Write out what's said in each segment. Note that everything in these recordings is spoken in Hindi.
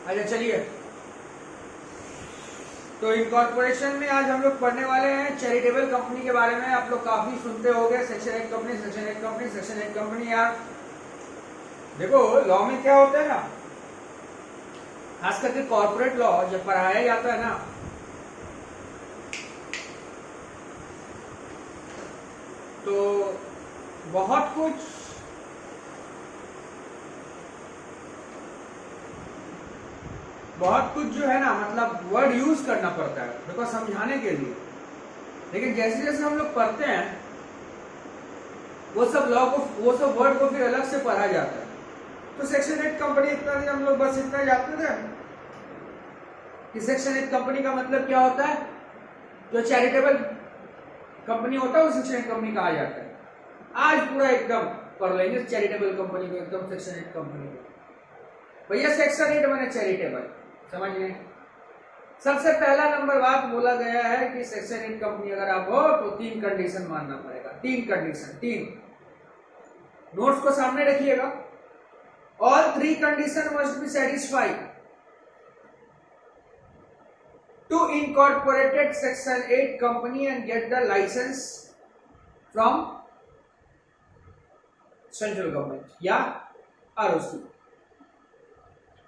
अच्छा चलिए, तो इनकॉर्पोरेशन में आज हम लोग पढ़ने वाले हैं चैरिटेबल कंपनी के बारे में। आप लोग काफी सुनते होंगे section 8 company, section 8 company, section 8 company. यार देखो, लॉ में क्या होता है ना, खास करके कॉर्पोरेट लॉ जब पढ़ाया जाता है ना, तो बहुत कुछ जो है ना, मतलब वर्ड यूज करना पड़ता है देखो समझाने के लिए। लेकिन जैसे जैसे हम लोग पढ़ते हैं वो सब वर्ड को फिर अलग से पढ़ा जाता है। तो सेक्शन 8 कंपनी इतना हम लोग बस इतना जानते थे कि सेक्शन 8 कंपनी का मतलब क्या होता है। जो चैरिटेबल कंपनी होता है वो सेक्शन 8 कंपनी कहा जाता है। आज पूरा एकदम पढ़ लेंगे चैरिटेबल कंपनी को, एकदम सेक्शन 8 कंपनी को। भैया सेक्शन 8 माने चैरिटेबल, समझ गए। सबसे पहला नंबर बात बोला गया है कि सेक्शन 8 कंपनी अगर आप हो तो 3 कंडीशन मानना पड़ेगा। 3 कंडीशन, 3 नोट्स को सामने रखिएगा। All 3 condition must be satisfied to incorporated section 8 company and get the licence from central government या आरओसी।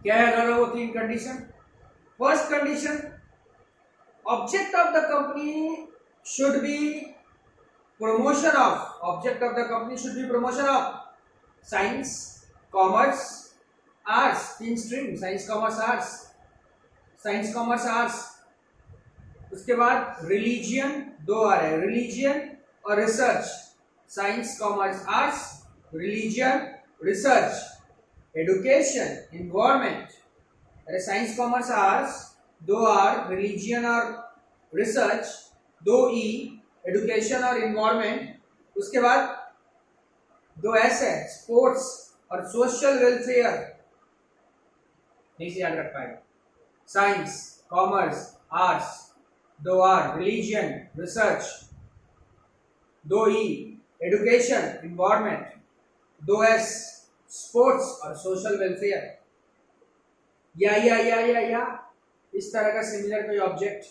क्या है अगर वो 3 condition? First condition, object of the company should be promotion of science, commerce, arts. 3 stream, science commerce arts. उसके बाद रिलीजियन, 2 आ रहे हैं, रिलीजियन और research. Science commerce arts, religion research, education, environment. अरे science commerce arts 2 R, religion और रिसर्च 2 ई, एडुकेशन और इन्वायरमेंट। उसके बाद 2 एस है, स्पोर्ट्स और सोशल वेलफेयर। नहीं से याद रख पाएगा। Science commerce arts 2 R, religion research 2 E, education environment 2 S, sports और सोशल वेलफेयर। या इस तरह का सिमिलर कोई ऑब्जेक्ट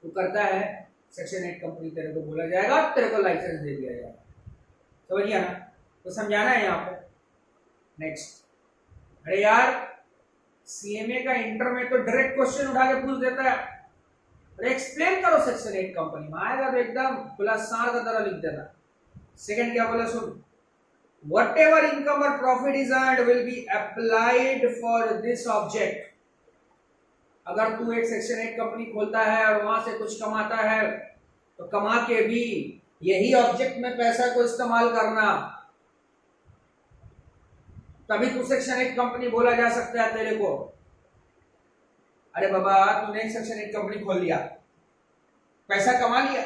तो करता है सेक्शन 8 कंपनी, तेरे को बोला जाएगा, तेरे को लाइसेंस दे दिया जाएगा। समझ गया ना? तो समझाना है यहाँ पे। नेक्स्ट, अरे यार सीएमए का इंटर में तो डायरेक्ट क्वेश्चन उठा के पूछ देता है, अरे एक्सप्लेन करो सेक्शन 8 कंपनी में। आएगा तो एकदम खुला सांड का तरह लिख देता। सेकंड क्या बोला सुन, whatever income or profit is earned will be applied for this object। अगर तू एक सेक्शन 8 कंपनी खोलता है और वहां से कुछ कमाता है तो कमा के भी यही ऑब्जेक्ट में पैसा को इस्तेमाल करना, तभी तू सेक्शन 8 कंपनी बोला जा सकता है तेरे को। अरे बाबा तूने एक सेक्शन 8 कंपनी खोल लिया, पैसा कमा लिया,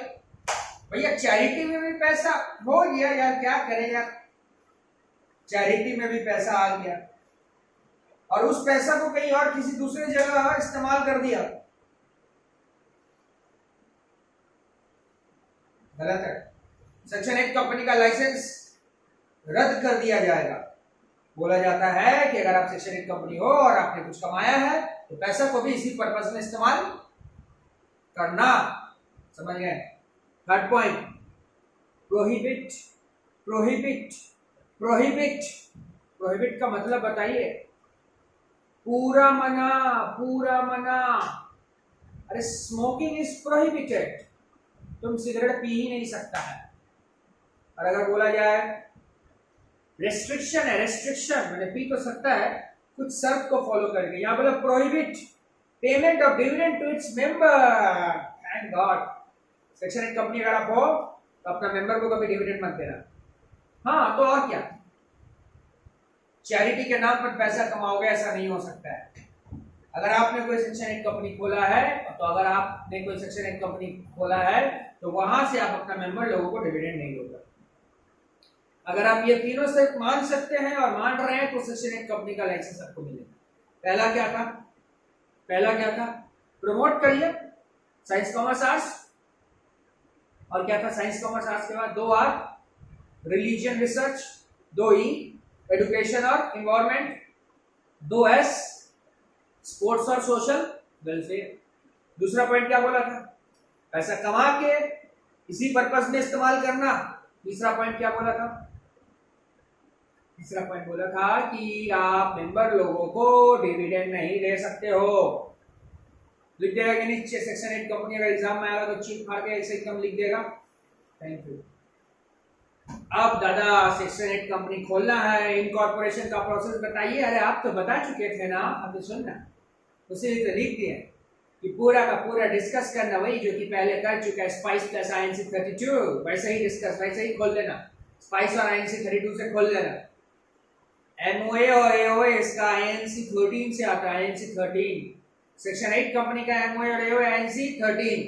भैया चैरिटी में भी पैसा हो गया यार, क्या करें यार, चैरिटी में भी पैसा आ गया और उस पैसा को कहीं और किसी दूसरे जगह इस्तेमाल कर दिया, गलत है। सेक्शन 8 कंपनी का लाइसेंस रद्द कर दिया जाएगा। बोला जाता है कि अगर आप सेक्शन 8 कंपनी हो और आपने कुछ कमाया है तो पैसा को भी इसी पर्पस में इस्तेमाल करना। समझ गए? Third point, prohibit. प्रोहिबिट का मतलब बताइए? पूरा मना। अरे स्मोकिंग इज प्रोहिबिटेड, तुम सिगरेट पी ही नहीं सकता है। और अगर बोला जाए रेस्ट्रिक्शन है, रेस्ट्रिक्शन मैंने पी तो सकता है कुछ शर्त को फॉलो करके। यहाँ बोला prohibit payment of dividend to its member. Thank God, section 8 company अगर आप हो तो अपना मेंबर को कभी डिविडेंड मत देना। हाँ तो और क्या, चैरिटी के नाम पर पैसा कमाओगे, ऐसा नहीं हो सकता है। अगर आपने कोई सेक्शन 8 कंपनी खोला है तो वहां से आप अपना मेंबर लोगों को डिविडेंड नहीं दोगे। अगर आप ये तीनों से मान सकते हैं और मान रहे हैं तो सेक्शन 8 कंपनी का लाइसेंस आपको मिलेगा। पहला क्या था? प्रमोट करिए साइंस कॉमर्स आर्ट्स। और क्या था? साइंस कॉमर्स आर्ट्स के बाद 2 R, religion research 2 E, education और इन्वायरमेंट 2 एस, स्पोर्ट्स और सोशल वेलफेयर। दूसरा पॉइंट क्या बोला था? पैसा कमा के इसी पर्पस में इस्तेमाल करना। तीसरा पॉइंट क्या बोला था? तीसरा पॉइंट बोला था कि आप मेंबर लोगों को डिविडेंड नहीं दे सकते हो। लिख देगा कि नीचे सेक्शन 8 कंपनी अगर एग्जाम में आएगा तो चीट मार के ऐसे एकदम लिख देगा। Thank you. अब दादा सेक्शन 8 कंपनी खोलना है, इनकॉर्पोरेशन का प्रोसेस बताइए। अरे आप तो बता चुके थे ना, अब तो सुनना। उसी तो लिख दिए कि पूरा का पूरा डिस्कस करना वही जो कि पहले कर चुका है, स्पाइस प्लस आईएनसी 32, वैसे ही डिस्कस, वैसे ही खोल लेना। स्पाइस और आईएनसी 32 से खोल लेना। एमओए और एओए इसका आईएनसी 13 से आता है, आईएनसी 13। सेक्शन 8 कंपनी का एमओए और AOA INC 13।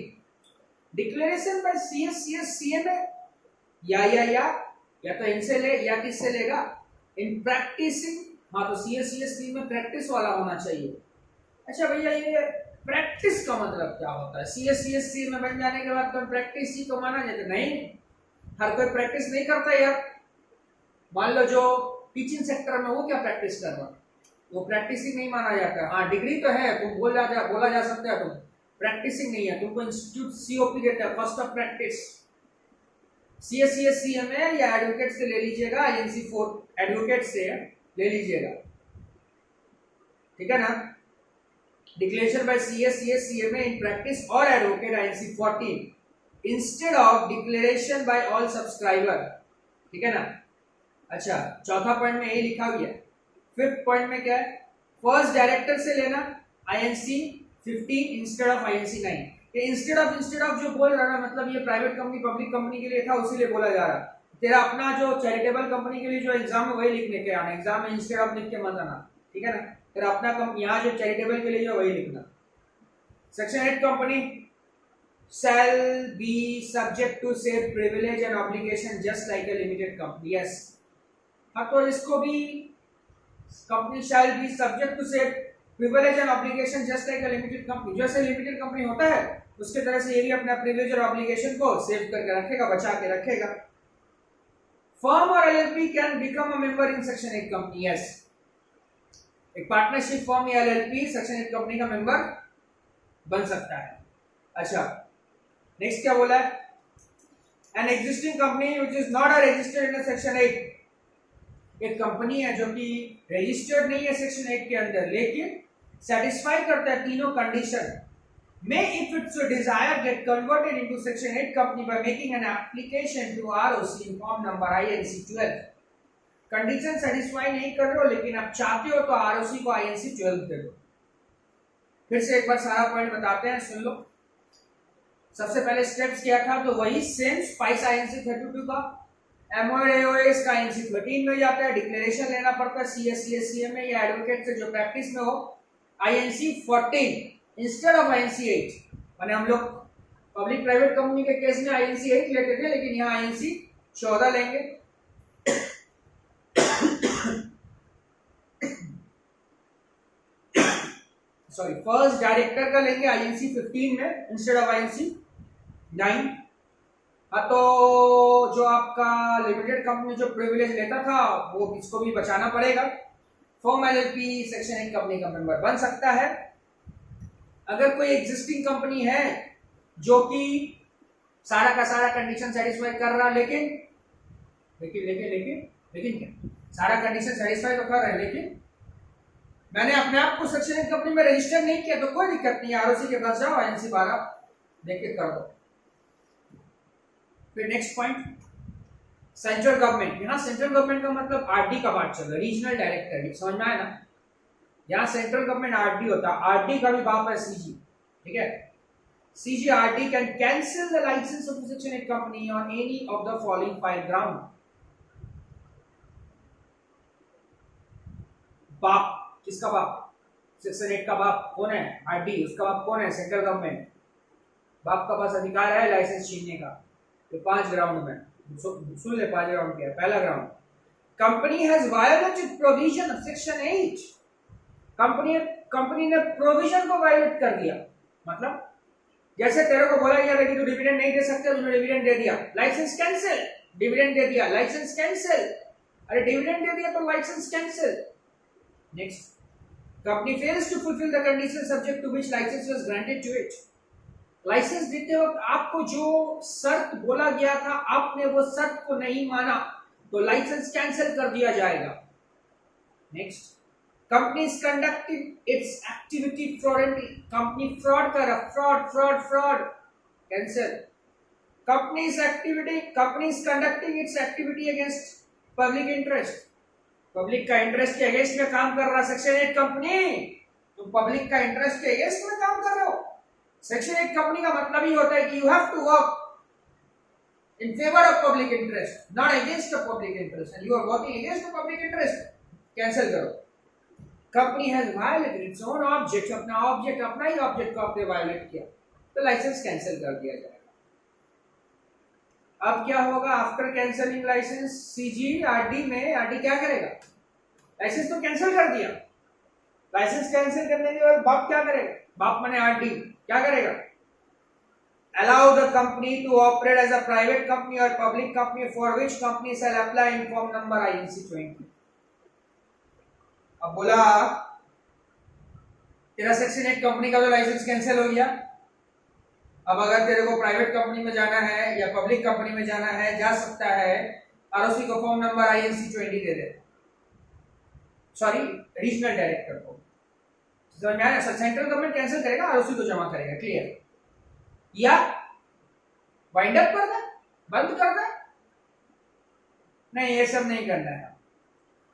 Declaration bye CS CMA या तो इनसे ले या किससे लेगा? इन प्रैक्टिसिंग। हाँ, तो सीएस में प्रैक्टिस वाला होना चाहिए। अच्छा भैया, ये प्रैक्टिस का मतलब क्या होता है? सीएस में बन जाने के बाद तो प्रैक्टिस ही तो माना जाता? नहीं, हर कोई प्रैक्टिस नहीं करता यार। मान लो जो टीचिंग सेक्टर में, वो क्या प्रैक्टिस कर रहा है? वो प्रैक्टिसिंग नहीं माना जाता। हाँ, डिग्री तो है, तुम बोला जा सकता है, तुम प्रैक्टिसिंग नहीं है। तुमको इंस्टीट्यूट सीओपी देता है, फर्स्ट ऑफ प्रैक्टिस। सीएमए या एडवोकेट से ले लीजिएगा, आईएनसी 4 एडवोकेट से ले लीजिएगा, ठीक है ना। Declaration by CMA in practice और advocate INC 14 instead of declaration by all subscriber, ठीक है ना। अच्छा, चौथा पॉइंट में यही लिखा हुआ है। फिफ्थ पॉइंट में क्या है? फर्स्ट डायरेक्टर से लेना आईएनसी 15 इंस्टेड ऑफ आईएनसी 9। ये इंस्टेड ऑफ जो बोल रहा है, मतलब ये प्राइवेट कंपनी पब्लिक कंपनी के लिए था, उसीलिए बोला जा रहा है। तेरा अपना जो चैरिटेबल कंपनी के लिए जो एग्जाम है वही लिखने के आना, एग्जाम में इंस्टेड ऑफ लिख के मत आना, ठीक है ना। तेरा अपना यहाँ जो चैरिटेबल के लिए जो वही लिखना। Section 8 company shall be subject to same privilege and obligation just like a limited company. Yes, हाँ, तो इसको भी company shall be subject to same privilege and obligation just like a limited company। जैसे लिमिटेड कंपनी होता है उसके तरह से ये भी अपना प्रिविलेज और ऑब्लिगेशन को सेव करके रखेगा, बचा के रखेगा। फर्म और LLP can become a member in section 8 company. Yes, एक पार्टनरशिप फर्म या एलएलपी सेक्शन 8 कंपनी का मेंबर बन सकता है। अच्छा, नेक्स्ट क्या बोला है? An existing company which is not registered in section 8। एक कंपनी है जो कि रजिस्टर्ड नहीं है सेक्शन 8 के अंदर, लेकिन सेटिस्फाई करता है तीनों condition, may if its desire get converted into section 8 company by making an application to ROC in form number INC 12। Condition satisfy नहीं कर रहे हो लेकिन आप चाहते हो तो आरओसी को INC 12 दे दो। फिर से एक बार सारा पॉइंट बताते हैं, सुन लो। सबसे पहले स्टेप्स क्या था? तो वही सेम स्पाइस INC 32 का, एमओएस का INC 13 में जाता है। डिक्लेरेशन लेना पड़ता है सीएमए या एडवोकेट से जो प्रैक्टिस में हो, INC 14 इंस्टेड ऑफ INC 8। माने हम लोग पब्लिक प्राइवेट कंपनी के केस में INC 8 लेते थे, लेकिन यहाँ INC 14 लेंगे। सॉरी, फर्स्ट डायरेक्टर का लेंगे INC 15 में इंस्टेड ऑफ INC 9। हाँ, तो जो आपका लिमिटेड कंपनी जो प्रिविलेज लेता था वो इसको भी बचाना पड़ेगा। फॉर्म एलएलपी सेक्शन 8 कंपनी का मेंबर बन सकता है। अगर कोई एग्जिस्टिंग कंपनी है जो कि सारा का सारा कंडीशन सेटिस्फाई कर रहा, लेकिन क्या सारा कंडीशन सेटिस्फाई तो कर रहा है, लेकिन मैंने अपने आप को सेक्शन 8 कंपनी में रजिस्टर नहीं किया, तो कोई दिक्कत नहीं, आरओसी के पास जाओ, INC 12 देख के कर दो। फिर नेक्स्ट पॉइंट, सेंट्रल गवर्नमेंट। यहाँ सेंट्रल गवर्नमेंट का मतलब आरडी का बात चल रहा है, रीजनल डायरेक्टर, समझ में आया ना। यहाँ सेंट्रल गवर्नमेंट आरडी होता है, आरडी का भी बाप है सीजी, ठीक है। CGRD can cancel the license of the section 8 company on any of the following 5 ground। बाप, किसका बाप? सेक्शन 8 का बाप कौन है? आरडी। उसका बाप कौन है? Central government. बाप का पास अधिकार है लाइसेंस छीनने का। तो 5 ग्राउंड में सुन ले, 5 ग्राउंड क्या है? पहला ground, company has violated provision of section 8। Company ने प्रोविजन को वायलेट कर दिया। मतलब जैसे तेरे को बोला गया कि तू डिविडेंड नहीं दे सकते, तूने डिविडेंड दे दिया, लाइसेंस कैंसिल। डिविडेंड दे दिया, लाइसेंस कैंसिल। अरे डिविडेंड दे दिया तो licence cancel. Next, company fails to fulfil the condition subject to which licence was granted to it. Licence देते वक्त आपको जो शर्त बोला गया था आपने वो शर्त को नहीं माना तो लाइसेंस कैंसिल कर दिया जाएगा। Next, company is conducting it's activity fraudulently, company fraud कर रहा, fraud fraud fraud, cancel. Company is conducting it's activity against public interest, public का इंटरेस्ट के अगेंस्ट में काम कर रहा सेक्शन 8 कंपनी, तुम पब्लिक का इंटरेस्ट के अगेंस्ट में काम कर रहे हो। सेक्शन 8 कंपनी का मतलब ही होता है कि you have to work in favor of public interest, not against the public interest, and you are working against the public interest, cancel करो। Company has violated its own object, अपना ही ऑब्जेक्ट को आपने वायलेट किया तो लाइसेंस कैंसिल कर दिया जाएगा। अब क्या होगा after cancelling licence? CG RD में आरडी क्या करेगा? लाइसेंस तो कैंसिल कर दिया, लाइसेंस कैंसिल करने के बाद बाप क्या करेगा? बाप माने आरडी क्या करेगा? Allow the company to operate as a private company or public company for which company shall apply in form number INC 20। अब बोला तेरा सेक्शन 8 कंपनी का तो लाइसेंस कैंसिल हो गया, अब अगर तेरे को प्राइवेट कंपनी में जाना है या पब्लिक कंपनी में जाना है जा सकता है, आरओसी को फॉर्म नंबर INC 20 दे दे, सॉरी रीजनल डायरेक्टर को। समझ में आया? सेंट्रल गवर्नमेंट कैंसिल करेगा, आरओसी को जमा करेगा, क्लियर? या वाइंड अप कर दे, बंद कर दे, नहीं ये सब नहीं करना है।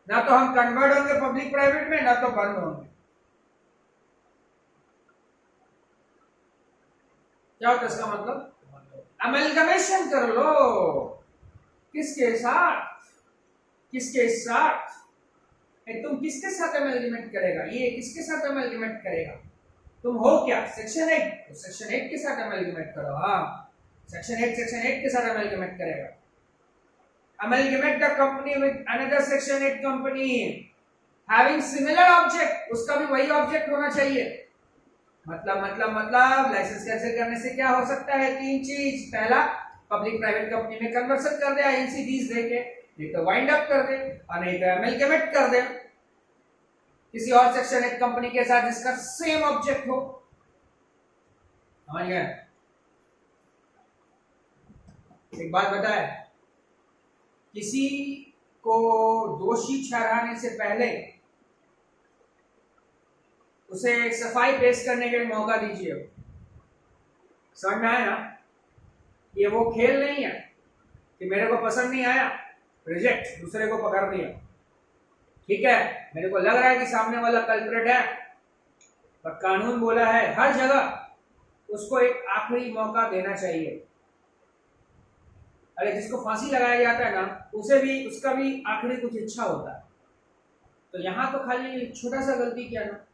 ना तो हम कन्वर्ट होंगे पब्लिक प्राइवेट में, ना तो बंद होंगे। क्या होता है इसका मतलब? अमेलगमेशन कर लो। किसके साथ? किसके साथ? तुम किसके साथ अमेलगमेट करेगा? ये किसके साथ अमेलगमेट करेगा? तुम हो क्या? सेक्शन 8, तो सेक्शन 8 के साथ अमेलगमेट करो। हाँ, सेक्शन 8 के साथ अमेलगमेट करेगा। Amalgamate the company with another section 8 company having similar object, उसका भी वही ऑब्जेक्ट होना चाहिए। मतलब लाइसेंस कैंसिल करने से क्या हो सकता है? 3 चीज। पहला, पब्लिक प्राइवेट कंपनी में कन्वर्सन कर दे INC 20 देके, नहीं तो वाइंड अप कर दे और नहीं तो अमेलगमेट कर दे किसी और सेक्शन 8 कंपनी के साथ जिसका सेम ऑब्जेक्ट हो। समझ गए? एक बात बताए, किसी को दोषी ठहराने से पहले उसे सफाई पेश करने के लिए मौका दीजिए। समझ में आया ना? ये वो खेल नहीं है कि मेरे को पसंद नहीं आया रिजेक्ट, दूसरे को पकड़ दिया। ठीक है, मेरे को लग रहा है कि सामने वाला कल्प्रेट है, पर कानून बोला है हर जगह उसको एक आखिरी मौका देना चाहिए। अरे जिसको फांसी लगाया जाता है ना, उसे भी उसका भी आखिरी कुछ इच्छा होता है। तो यहाँ तो खाली छोटा सा गलती किया ना,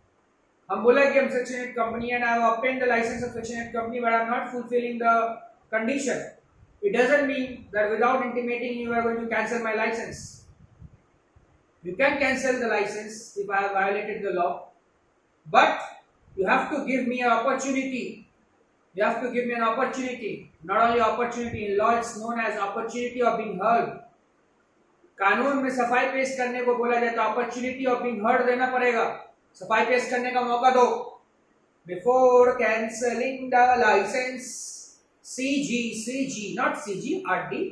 हम बोला कि हम section 8 company and I have obtained the licence of section 8 company but I am not fulfilling the condition. It doesn't mean that without intimating you are going to cancel my licence. You can cancel the license if I have violated the law, but you have to give me an opportunity. You have to give me an opportunity. Not only opportunity, in law it's known as opportunity of being heard. कानून में सफाई पेश करने को बोला जाए तो opportunity of being heard देना पड़ेगा, सफाई पेश करने का मौका दो। Before cancelling the license, CG, not CG, RD।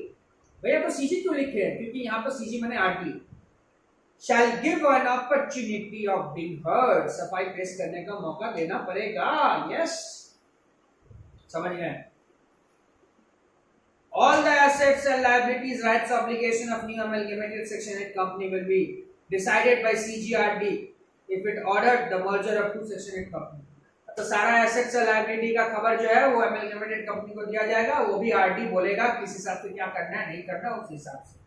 भैया तो CG क्यों लिखे हैं? क्योंकि यहाँ पर CG माने RD। shall give an opportunity of being heard, सफाई पेश करने का मौका देना पड़ेगा। यस, समझ गए? All the assets and liabilities, rights, obligation of new amalgamated section 8 company will be decided by CGRD if it ordered the merger of two section 8 company। तो सारा एसेट्स और लायबिलिटी का खबर जो है वो अमेलगमेटेड कंपनी को दिया जाएगा, वो भी आरडी बोलेगा किस हिसाब से क्या करना है, नहीं करना, उस हिसाब से।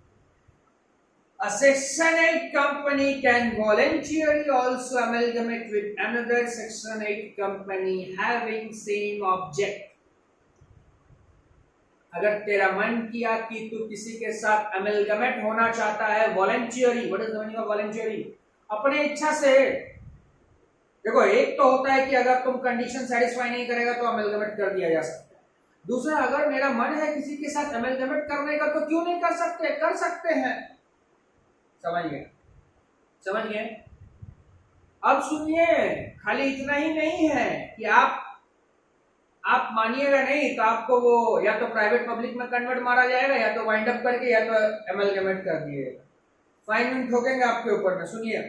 A section 8 company can voluntarily also amalgamate with another section 8 company having same object। अगर तेरा मन किया कि तू किसी के साथ अमेलगमेट होना चाहता है, voluntary, what is the meaning of voluntary? अपने इच्छा से। देखो, एक तो होता है कि अगर तुम कंडीशन सेटिस्फाई नहीं करेगा तो अमेलगमेट कर दिया जा सकता है। दूसरा, अगर मेरा मन है किसी के साथ अमेलगमेट करने का तो क्यों नहीं कर सकते? कर सकते हैं। समझ गए? अब सुनिए, खाली इतना ही नहीं है कि आप मानिएगा नहीं तो आपको वो या तो प्राइवेट पब्लिक में कन्वर्ट मारा जाएगा, या तो वाइंड अप करके, या तो एमलगेमेट कर दिएगा, फाइन ठोकेंगे आपके ऊपर में। सुनिए,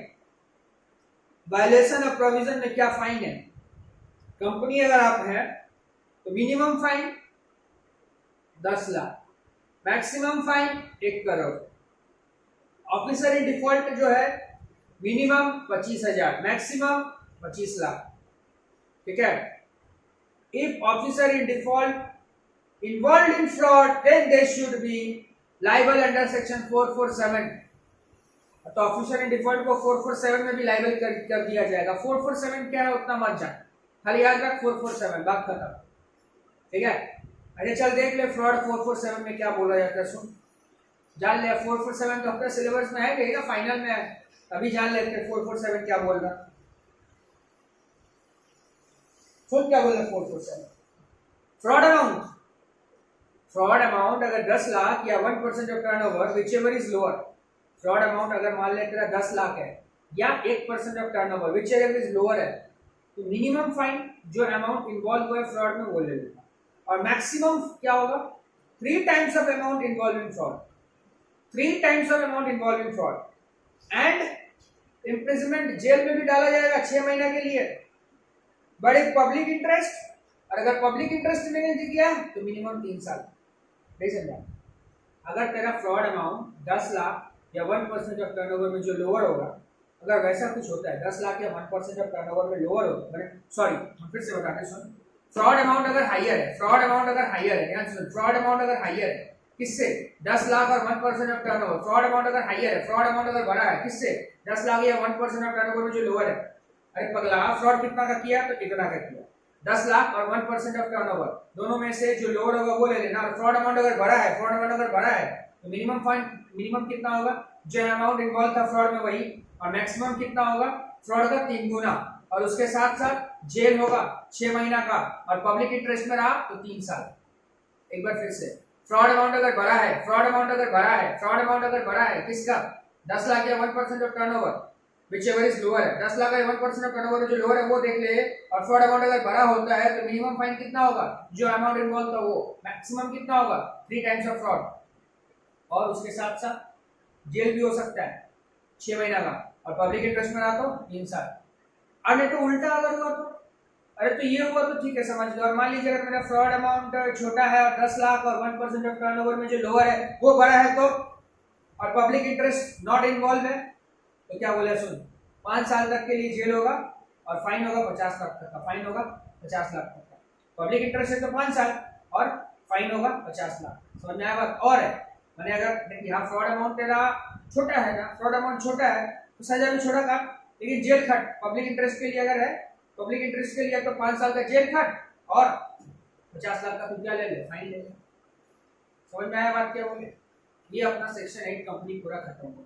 वायलेशन ऑफ प्रोविजन में क्या फाइन है। कंपनी अगर आप है तो minimum fine 10 lakh, maximum fine 1 crore. Officer in default जो है मिनिमम 25,000, मैक्सिमम 25 लाख। ठीक है। If officer in default involve in fraud then they should be liable under section 447। तो ऑफिसर इन डिफॉल्ट को 447 में भी लाइबल कर दिया जाएगा। 447 क्या है उतना मत जान, खाली याद रख 447, बात खत्म। ठीक है। अच्छा चल देख ले फ्रॉड 447 में क्या बोला जाता है, सुन जान ले। 447 तो अपने सिलेबस में है, कहेगा फाइनल में है, अभी जान लेते 447 क्या बोल रहा। सुन क्या बोल रहा 447। फ्रॉड अमाउंट अगर 10 लाख या 1% of turnover whichever is lower. Fraud amount अगर मान ले तेरा 10 लाख है या 1% of turnover whichever is lower है, तो मिनिमम फाइन जो अमाउंट इन्वॉल्व हुआ है फ्रॉड में वो ले लेगा, और मैक्सिमम क्या होगा 3 times of amount involve in fraud, 3 times of amount involve in fraud. And imprisonment, jail में भी डाला जाएगा 6 महीने के लिए। बट इफ पब्लिक इंटरेस्ट, और अगर पब्लिक इंटरेस्ट में नहीं किया तो मिनिमम 3 साल। नहीं समझा। अगर तेरा फ्रॉड अमाउंट 10 लाख या 1% ऑफ टर्नओवर में जो लोअर होगा, अगर वैसा कुछ होता है 10 लाख या 1% ऑफ टर्नओवर में लोअर होगा, सॉरी हम फिर से बताते हैं, सुन। फ्रॉड अमाउंट अगर हाइयर है, फ्रॉड अमाउंट अगर हाइयर है, ध्यान से सुन, फ्रॉड अमाउंट अगर हाइयर है किससे, 10 लाख और 1% ऑफ टर्नओवर। फ्रॉड अमाउंट अगर हाइयर है, फ्रॉड अमाउंट अगर बड़ा है किससे, 10 लाख या 1% ऑफ टर्नओवर में जो लोअर है। अरे पगला, फ्रॉड कितना का किया तो इतना का किया, 10 लाख और 1% ऑफ टर्नओवर, दोनों में से जो लोअर होगा वो ले लेना। और फ्रॉड अमाउंट अगर बड़ा है, फ्रॉड अमाउंट अगर बड़ा है तो मिनिमम फाइन, मिनिमम कितना होगा जो अमाउंट इन्वॉल्व था फ्रॉड में वही, और मैक्सिमम कितना होगा फ्रॉड का 3 गुना, और उसके साथ साथ जेल होगा 6 महीना का, और पब्लिक इंटरेस्ट में रहा तो 3 साल। एक बार फिर से, फ्रॉड अमाउंट अगर बड़ा है, फ्रॉड अमाउंट अगर बड़ा है, फ्रॉड अमाउंट अगर बड़ा है किसका, 10 लाख या 1% of turnover whichever is lower है, 10 लाख या 1% ऑफ टर्नओवर जो लोअर है वो देख ले। और फ्रॉड अमाउंट अगर बड़ा होता है तो मिनिमम फाइन कितना होगा जो अमाउंट इन्वॉल्व था वो, मैक्सिमम कितना होगा 3 टाइम्स ऑफ फ्रॉड, और उसके साथ साथ जेल भी हो सकता है 6 महीना का, और पब्लिक इंटरेस्ट में रहा तो 3 साल। अरे तो उल्टा अगर हुआ तो, अरे तो ये हुआ तो ठीक है समझ लो। और मान लीजिए अगर मेरा फ्रॉड अमाउंट छोटा है और 10 लाख और 1% ऑफ टर्नओवर में जो लोअर है वो बड़ा है तो, और पब्लिक इंटरेस्ट नॉट इन्वॉल्व है, तो क्या बोले सुन, 5 साल तक के लिए जेल होगा, और फाइन होगा 50 लाख तक का, फाइन होगा 50 लाख तक का। पब्लिक इंटरेस्ट है तो 5 साल और फाइन होगा 50 लाख। समझ में आया बात। और है मैंने अगर देखिए यहाँ फ्रॉड अमाउंट तेरा छोटा है ना, फ्रॉड अमाउंट छोटा है तो सजा भी छोटा था, लेकिन जेल खट पब्लिक इंटरेस्ट के लिए अगर है, पब्लिक इंटरेस्ट के लिए तो 5 साल का जेल खट और 50 लाख का तू क्या ले ले, फाइन ले ले। समझ में आया बात क्या बोले। ये अपना सेक्शन 8 कंप्लीट पूरा खत्म हो।